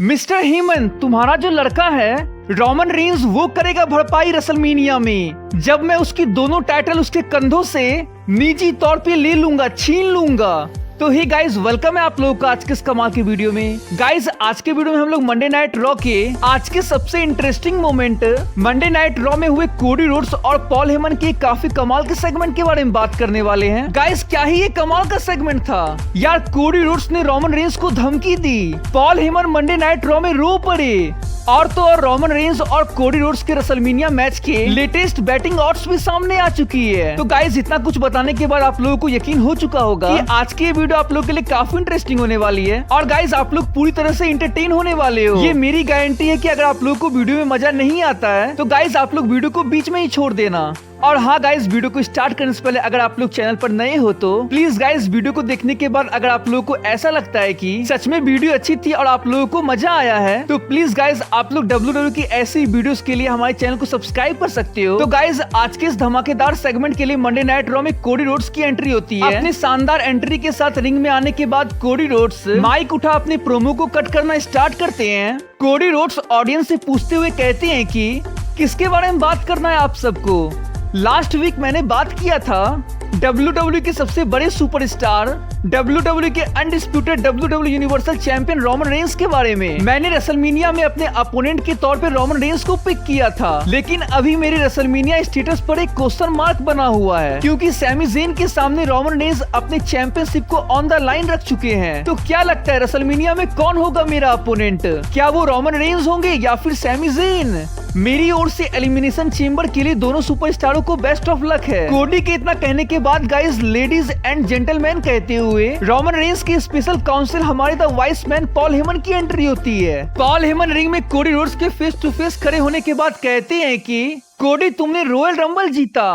Mister हीमन, तुम्हारा जो लड़का है रोमन रेंज वो करेगा भरपाई रेसलमेनिया में, जब मैं उसकी दोनों टाइटल उसके कंधों से निजी तौर पे ले लूंगा, छीन लूंगा। तो हे गाइस, वेलकम है आप लोगों का आज के इस कमाल की वीडियो में। गाइस, आज के वीडियो में हम लोग मंडे नाइट रॉ के आज के सबसे interesting moment Monday night Raw में हुए कोडी रोड्स और पॉल हेमन के काफी कमाल के सेगमेंट के बारे में बात करने वाले हैं। गाइस, क्या ही ये कमाल का सेगमेंट था यार। कोडी रोड्स ने रोमन रेंज को धमकी दी, Paul Heyman Monday night Raw में रो पड़े, और तो और रोमन रेंज और कोडी रोड्स के रेसलमेनिया मैच के लेटेस्ट बैटिंग ऑड्स भी सामने आ चुकी है। तो गाइस, इतना कुछ बताने के बाद आप लोगों को यकीन हो चुका होगा कि आज की वीडियो आप लोगों के लिए काफी इंटरेस्टिंग होने वाली है। और गाइस, आप लोग पूरी तरह से एंटरटेन होने वाले हो, ये मेरी गारंटी है कि अगर आप लोगों को वीडियो में मजा नहीं आता है तो गाइस आप लोग वीडियो को बीच में ही छोड़ देना। और हाँ गाइस, वीडियो को स्टार्ट करने से पहले अगर आप लोग चैनल पर नए हो तो प्लीज गाइस वीडियो को देखने के बाद अगर आप लोगों को ऐसा लगता है कि सच में वीडियो अच्छी थी और आप लोगों को मजा आया है तो प्लीज गाइस आप लोग WWE की ऐसी वीडियोस के लिए हमारे चैनल को सब्सक्राइब कर सकते हो। तो गाइस, आज के इस धमाकेदार सेगमेंट के लिए मंडे नाइट रॉ में कोडी रोड्स की एंट्री होती है। अपनी शानदार एंट्री के साथ रिंग में आने के बाद कोडी रोड्स माइक उठा अपने प्रोमो को कट करना स्टार्ट करते हैं। कोडी रोड्स ऑडियंस से पूछते हुए कहते हैं कि किसके बारे में बात करना है आप सबको। लास्ट वीक मैंने बात किया था WWE के सबसे बड़े सुपरस्टार, WWE के undisputed WWE universal champion Roman Reigns के बारे में। मैंने रेसलमेनिया में अपने अपोनेंट के तौर पे रोमन रेंज को पिक किया था, लेकिन अभी मेरे रेसलमेनिया स्टेटस पर एक क्वेश्चन मार्क बना हुआ है, क्योंकि सैमी ज़ेन के सामने रोमन रेंज अपने चैंपियनशिप को ऑन द लाइन रख चुके हैं। तो क्या लगता है रेसलमेनिया में कौन होगा मेरा अपोनेंट? क्या वो रोमन रेंज होंगे या फिर सैमी ज़ेन? मेरी ओर से एलिमिनेशन चेंबर के लिए दोनों सुपरस्टारों को बेस्ट ऑफ लक है। कोडी के इतना कहने के बाद गाइस, लेडीज एंड जेंटलमैन कहते हुए रोमन रेंज के स्पेशल काउंसिल हमारे the vice man Paul Heyman की एंट्री होती है। पॉल हेमन रिंग में कोडी रोड्स के फेस टू फेस खड़े होने के बाद कहते हैं कि कोडी, तुमने रॉयल रंबल जीता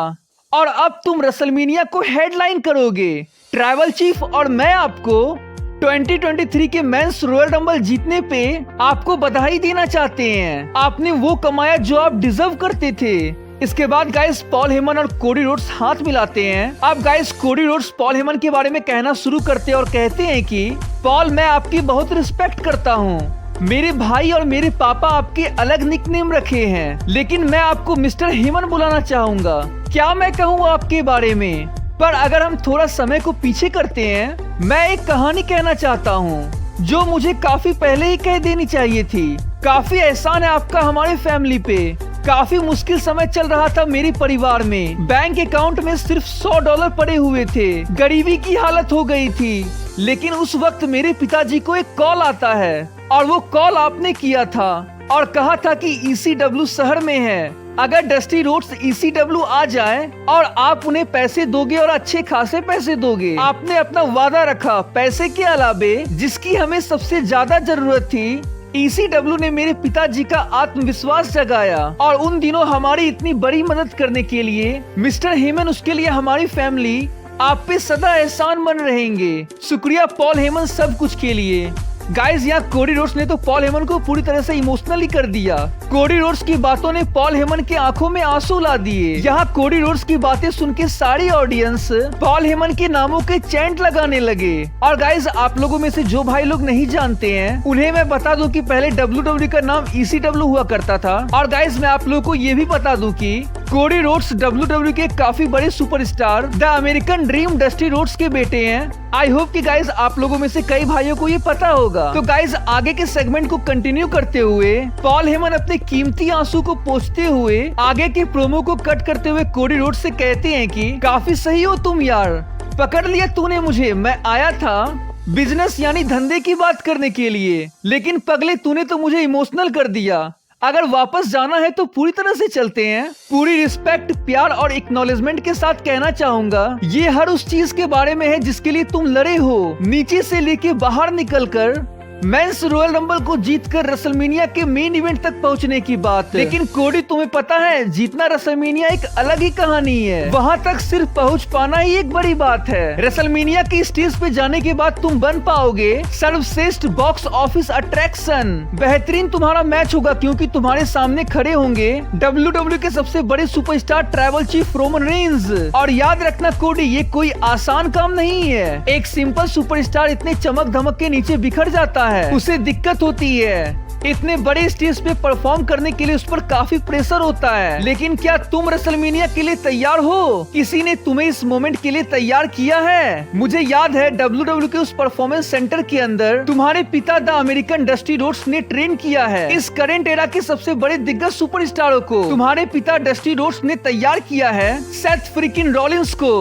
और अब तुम रेसलमेनिया को हेडलाइन करोगे। ट्राइबल चीफ और मैं आपको 2023 के मेंस रॉयल रंबल जीतने पे आपको बधाई देना चाहते हैं। आपने वो कमाया जो आप डिजर्व करते थे। इसके बाद गाइस, पॉल हेमन और कोडी रोड्स हाथ मिलाते हैं। अब guys, Cody Rhodes Paul Heyman के बारे में कहना शुरू करते हैं और कहते हैं कि पॉल, मैं आपकी बहुत रिस्पेक्ट करता हूँ। मेरे भाई और मेरे पापा आपके अलग निकनेम रखे हैं, लेकिन मैं आपको मिस्टर हेमन बुलाना चाहूंगा। क्या मैं कहूँ आपके बारे में? पर अगर हम थोड़ा समय को पीछे करते हैं, मैं एक कहानी कहना चाहता हूँ जो मुझे काफी पहले ही कह देनी चाहिए थी। काफी एहसान है आपका हमारे फैमिली पे। काफी मुश्किल समय चल रहा था मेरे परिवार में। बैंक अकाउंट में सिर्फ $100 पड़े हुए थे। गरीबी की हालत हो गई थी, लेकिन उस वक्त मेरे पिताजी को एक कॉल आता है और वो कॉल आपने किया था और कहा था कि ECW शहर में है। अगर डस्टी रोड्स ECW आ जाए और आप उन्हें पैसे दोगे और अच्छे खासे पैसे दोगे। आपने अपना वादा रखा। पैसे के अलावे जिसकी हमें सबसे ज्यादा जरूरत थी, ECW ने मेरे पिताजी का आत्मविश्वास जगाया और उन दिनों हमारी इतनी बड़ी मदद करने के लिए मिस्टर हेमन, उसके लिए हमारी फैमिली आप पे सदा एहसानमंद रहेंगे। शुक्रिया पॉल हेमन सब कुछ के लिए। गाइस, यहाँ कोडी रोड्स ने तो पॉल हेमन को पूरी तरह से इमोशनली कर दिया। कोडी रोड्स की बातों ने पॉल हेमन के आंखों में आंसू ला दिए। यहाँ कोडी रोड्स की बातें सुन के सारी ऑडियंस पॉल हेमन के नामों के चैंट लगाने लगे। और गाइस, आप लोगों में से जो भाई लोग नहीं जानते हैं उन्हें मैं बता दूं कि पहले WWE का नाम ECW हुआ करता था। और गाइस, मैं आप लोगों को ये भी बता दूं कि कोडी रोड्स WWE के काफी बड़े superstar the American dream Dusty Rhodes के बेटे हैं। आई होप कि गाइस आप लोगों में से कई भाइयों को ये पता होगा। तो गाइस, आगे के सेगमेंट को कंटिन्यू करते हुए पॉल हेमन अपने कीमती आंसू को पोंछते हुए आगे के प्रोमो को कट करते हुए कोडी रोड्स से कहते हैं कि काफी सही हो तुम यार, पकड़ लिया तूने मुझे। मैं आया था बिजनेस यानी धंधे की बात करने के लिए, लेकिन पगले तूने तो मुझे इमोशनल कर दिया। अगर वापस जाना है तो पूरी तरह से चलते हैं। पूरी रिस्पेक्ट, प्यार और एक्नॉलेजमेंट के साथ कहना चाहूंगा, ये हर उस चीज के बारे में है जिसके लिए तुम लड़े हो। नीचे से लेके बाहर निकलकर मेंस रॉयल रंबल को जीतकर रेसलमेनिया के मेन इवेंट तक पहुंचने की बात। लेकिन कोडी, तुम्हें पता है, जीतना रेसलमेनिया एक अलग ही कहानी है। वहां तक सिर्फ पहुंच पाना ही एक बड़ी बात है। रेसलमेनिया की स्टेज पे जाने के बाद तुम बन पाओगे सर्वश्रेष्ठ बॉक्स ऑफिस अट्रैक्शन। बेहतरीन तुम्हारा मैच होगा क्योंकि तुम्हारे सामने खड़े होंगे WWE के सबसे बड़े superstar tribal chief Roman Reigns. और याद रखना कोडी, ये कोई आसान काम नहीं है। एक सिंपल सुपरस्टार इतने चमक धमक के नीचे बिखर जाता होता है, उसे दिक्कत होती है। इतने बड़े स्टेज पे परफॉर्म करने के लिए उस पर काफी प्रेशर होता है। लेकिन क्या तुम रेसलमेनिया के लिए तैयार हो? किसी ने तुम्हें इस मोमेंट के लिए तैयार किया है? मुझे याद है WWE के उस परफॉर्मेंस सेंटर के अंदर तुम्हारे पिता द अमेरिकन डस्टी रोड्स ने ट्रेन किया है। इस करंट एरा के सबसे बड़े दिग्गज सुपरस्टारों को तुम्हारे पिता डस्टी रोड्स ने तैयार किया है। सेथ फ्रीकिन रॉलिंस को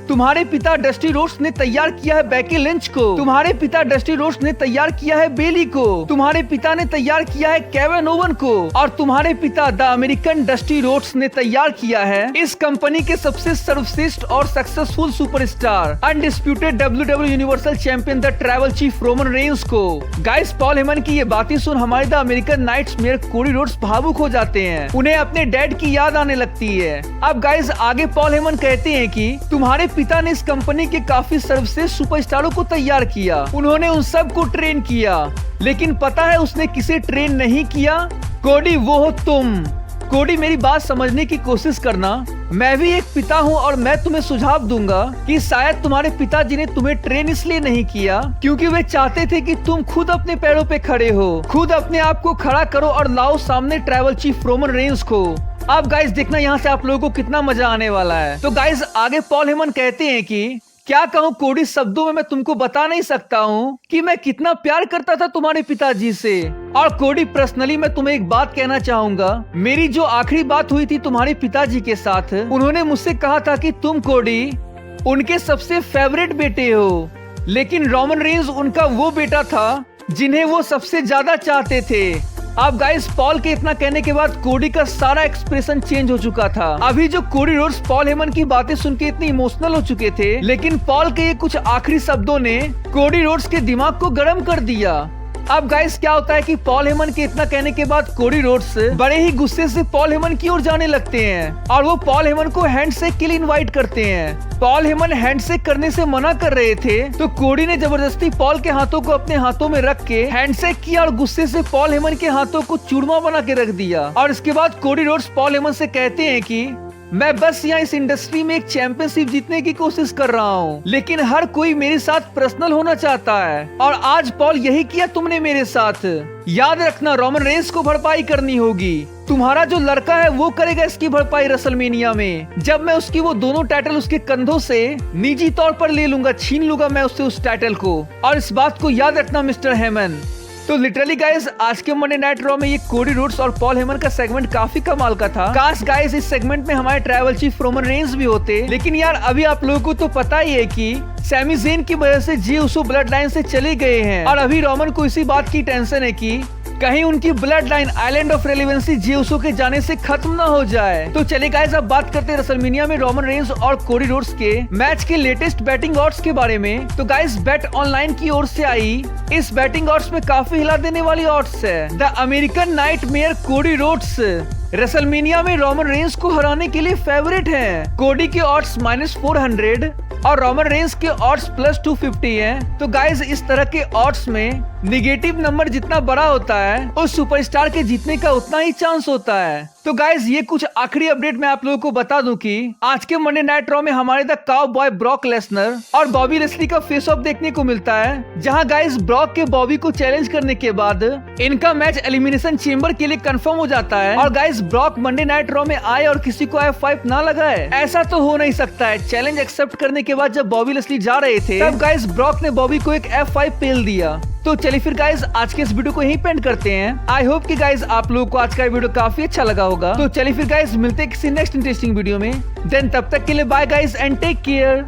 तुम्हारे पिता डस्टी रोड्स ने तैयार किया है। बेकी लिंच को तुम्हारे पिता डस्टी रोड्स ने तैयार किया है। बेली को तुम्हारे पिता ने तैयार किया है। केविन ओवन को और तुम्हारे पिता द अमेरिकन डस्टी रोड्स ने तैयार किया है इस कंपनी के सबसे सर्वश्रेष्ठ और successful superstar undisputed WWE universal champion the tribal chief Roman Reigns को। गाइस, पॉल हेमन की ये बातें सुन हमारे the American nightmare Cody Rhodes भावुक हो जाते हैं। उन्हें अपने डैड की याद आने लगती है। अब गाइस, आगे पॉल हेमन कहते हैं कि तुम्हारे पिता ने इस कंपनी के काफी सर्वश्रेष्ठ सुपरस्टारों को तैयार किया। उन्होंने उन सब को ट्रेन किया, लेकिन पता है उसने किसे ट्रेन नहीं किया? कोडी, वो हो तुम। कोडी, मेरी बात समझने की कोशिश करना। मैं भी एक पिता हूँ और मैं तुम्हें सुझाव दूंगा कि शायद तुम्हारे पिताजी ने तुम्हें ट्रेन इसलिए नहीं किया क्योंकि वे चाहते थे कि तुम खुद अपने पैरों पे खड़े हो, खुद अपने आप को खड़ा करो और लाओ सामने ट्राइबल चीफ रोमन रेंस को। अब गाइस देखना यहाँ से आप लोगों को कितना मजा आने वाला है। तो गाइस आगे पॉल हेमन कहते हैं कि क्या कहूँ कोडी, शब्दों में मैं तुमको बता नहीं सकता हूँ कि मैं कितना प्यार करता था तुम्हारे पिताजी से। और कोडी, पर्सनली मैं तुम्हें एक बात कहना चाहूंगा। मेरी जो आखिरी बात हुई थी तुम्हारे पिताजी के साथ, उन्होंने मुझसे कहा था कि तुम कोडी उनके सबसे फेवरेट बेटे हो, लेकिन रोमन रेंस उनका वो बेटा था जिन्हें वो सबसे ज्यादा चाहते थे। अब गाइस, पॉल के इतना कहने के बाद कोडी का सारा एक्सप्रेशन चेंज हो चुका था। अभी जो कोडी रोड्स पॉल हेमन की बातें सुन के इतने इमोशनल हो चुके थे, लेकिन पॉल के ये कुछ आखिरी शब्दों ने कोडी रोड्स के दिमाग को गर्म कर दिया। अब गाइस क्या होता है कि पॉल हेमन के इतना कहने के बाद कोडी रोड्स बड़े ही गुस्से से पॉल हेमन की ओर जाने लगते हैं और वो पॉल हेमन को हैंडशेक के लिए इनवाइट करते हैं। पॉल हेमन हैंडशेक करने से मना कर रहे थे, तो कोडी ने जबरदस्ती पॉल के हाथों को अपने हाथों में रख के हैंडशेक किया और गुस्से से पॉल हेमन के हाथों को चूरमा बना के रख दिया। और इसके बाद कोडी रोड्स पॉल हेमन से कहते हैं कि मैं बस यहाँ इस इंडस्ट्री में एक चैंपियनशिप जीतने की कोशिश कर रहा हूँ, लेकिन हर कोई मेरे साथ पर्सनल होना चाहता है और आज पॉल यही किया तुमने मेरे साथ। याद रखना, रोमन रेंस को भरपाई करनी होगी। तुम्हारा जो लड़का है वो करेगा इसकी भरपाई रेसलमेनिया में, जब मैं उसकी वो दोनों टाइटल उसके कंधों से निजी तौर पर ले लूंगा, छीन लूंगा मैं उससे उस टाइटल को। और इस बात को याद रखना मिस्टर हेमन। तो लिटरली गाइस, आज के मंडे नाइट रॉ में ये कोडी रोड्स और पॉल हेमन का सेगमेंट काफी कमाल का था। काश गाइस इस सेगमेंट में हमारे ट्राइबल चीफ रोमन रेंस भी होते, लेकिन यार अभी आप लोगों को तो पता ही है कि सैमी ज़ेन की वजह से जे उसो ब्लड लाइन से चले गए हैं और अभी रोमन को इसी बात की टेंशन है कि कहीं उनकी bloodline island of relevancy Jey Uso के जाने से खत्म ना हो जाए। तो चलिए गाइस, अब बात करते हैं रेसलमेनिया में रोमन रेंस और कोडी रोड्स के मैच के लेटेस्ट बैटिंग ऑड्स के बारे में। तो गाइस, बेट ऑनलाइन की ओर से आई इस बैटिंग ऑड्स में काफी हिला देने वाली ऑड्स है। The American nightmare Cody Rhodes WrestleMania में रोमन रेंस को हराने के लिए फेवरेट हैं। कोडी के ऑड्स -400 और रोमन रेंस के ऑड्स +250 हैं। तो गाइस, इस तरह के ऑड्स में निगेटिव नंबर जितना बड़ा होता है, उस सुपरस्टार के जीतने का उतना ही चांस होता है। तो गाइस, ये कुछ आखिरी अपडेट मैं आप लोगों को बता दूं कि आज के मंडे नाइट रॉ में हमारे the cow boy Brock Lesnar और बॉबी लेस्ली का फेस ऑफ देखने को मिलता है, जहां गाइस ब्रॉक के बॉबी को चैलेंज करने के बाद इनका मैच एलिमिनेशन चेंबर के लिए कंफर्म हो जाता है। और guys, Brock Monday night Raw में आए और किसी को F5 ना लगाए, ऐसा तो हो नहीं सकता है। चैलेंज एक्सेप्ट करने के बाद जब बॉबी लेस्ली जा रहे थे, तब गाइस ब्रॉक ने बॉबी को एक F5 पेल दिया। तो चलिए फिर गाइस, आज के इस वीडियो को यहीं पेंड करते हैं। आई होप कि गाइस आप लोगों को आज का वीडियो काफी अच्छा लगा होगा। तो चलिए फिर गाइस, मिलते हैं किसी नेक्स्ट इंटरेस्टिंग वीडियो में। देन तब तक के लिए bye guys and take care.